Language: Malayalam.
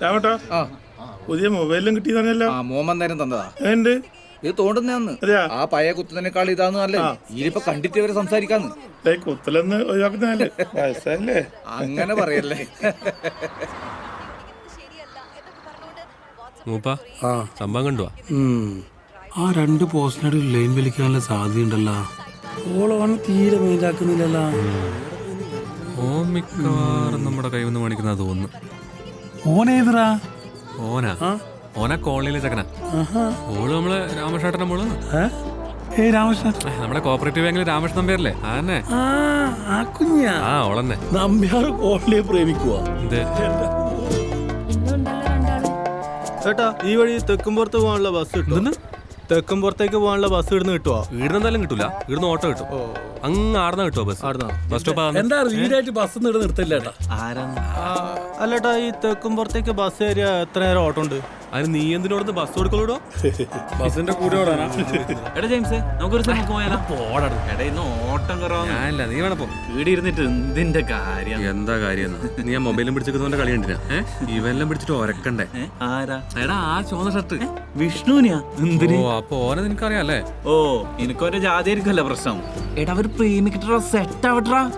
രാമട്ടാ പുതിയ മൊബൈലും കിട്ടിയതാണല്ലോ. മോമൻ നേരം തന്നതാ. എന്ത് ഇത് തോണ്ടുന്നയാന്ന്. ആ പഴയ കുത്തുന്നതിനേക്കാൾ ഇതാന്ന് അല്ലേ ഇതിപ്പോ കണ്ടിട്ട് ഇവരെ സംസാരിക്കാന്ന്. കുത്തലെന്ന് ഒഴിവാക്കുന്നതല്ലേ വയസ്സല്ലേ. അങ്ങനെ പറയല്ലേ. സംഭവം കണ്ടുവാ. ആ 2 പോസ്റ്റിനോട് ലൈൻ വലിക്കാനുള്ള സാധ്യതയുണ്ടല്ലോ. ഓളോണ് തീരെ മീതാക്കുന്നില്ലല്ലോ. ഓ മിക്കവാറും നമ്മുടെ കൈ വന്ന് മേടിക്കുന്ന തോന്നുന്നു. ഓനേതറാ? ഓനാ കോളനിയിലെ ചക്കന. ഓള് നമ്മള് രാമകൃഷ്ണേട്ടന്റെ മോള്. രാമകൃഷ്ണൻ നമ്മുടെ കോപ്പറേറ്റീവ് ബാങ്കിലെ രാമകൃഷ്ണൻ പേരല്ലേ? അതന്നെ. ഓളന്നെ. നമ്പ്യാറ് കോളനിയെ പ്രേമിക്കുവാ. ചേട്ടാ ഈ വഴി തെക്കുംപുറത്ത് പോകാനുള്ള ബസ് കിട്ടും. തെക്കുംപുറത്തേക്ക് പോകാനുള്ള ബസ് ഇവിടുന്ന് കിട്ടുവോ? ഇവിടുന്ന് എന്തായാലും കിട്ടൂല, ഇവിടുന്ന് ഓട്ടോ കിട്ടും. അങ്ങ് ആടുന്ന കിട്ടുവോ ബസ്? ബസ് സ്റ്റോപ്പ് എന്താ റീഡായിട്ട് ബസ് നിർത്തില്ലേട്ടാ? അല്ലേട്ടാ ഈ തെക്കുംപുറത്തേക്ക് ബസ് കയറിയ എത്ര നേരം ഓട്ടോ ഉണ്ട്? അതിന് നീ എന്തിനോട് ബസ് കൊടുക്കലൂടോ? ബസിന്റെ കൂടെ ഓടാനാ? എടാ ജെയിംസ് നമുക്കൊരു സ്ഥലം പോയാലോ? എടാ ഇന്ന് ഓട്ടം കുറവാ. നീ വേണപ്പോ വീട് ഇരുന്നിട്ട് എന്തിന്റെ കാര്യം? എന്താ കാര്യം? നീ ആ മൊബൈലും പിടിച്ചിരിക്കുന്നവന്റെ കളി കണ്ടിനാ? ഇവെല്ലാം പിടിച്ചിട്ട് ഒരക്കണ്ടേ? ആരാ? എടാ ആ ചോന്ന ഷർട്ട് വിഷ്ണുവിനാ? എന്തിന്? അപ്പൊ ഓനെ നിനക്കറിയാല്ലേ? ഓ എനിക്കൊരു ജാതി ആയിരിക്കുമല്ലോ പ്രശ്നം. എടാ അവര് പ്രേമിക്കിട്ടാ സെറ്റ് ആവട്ടാ.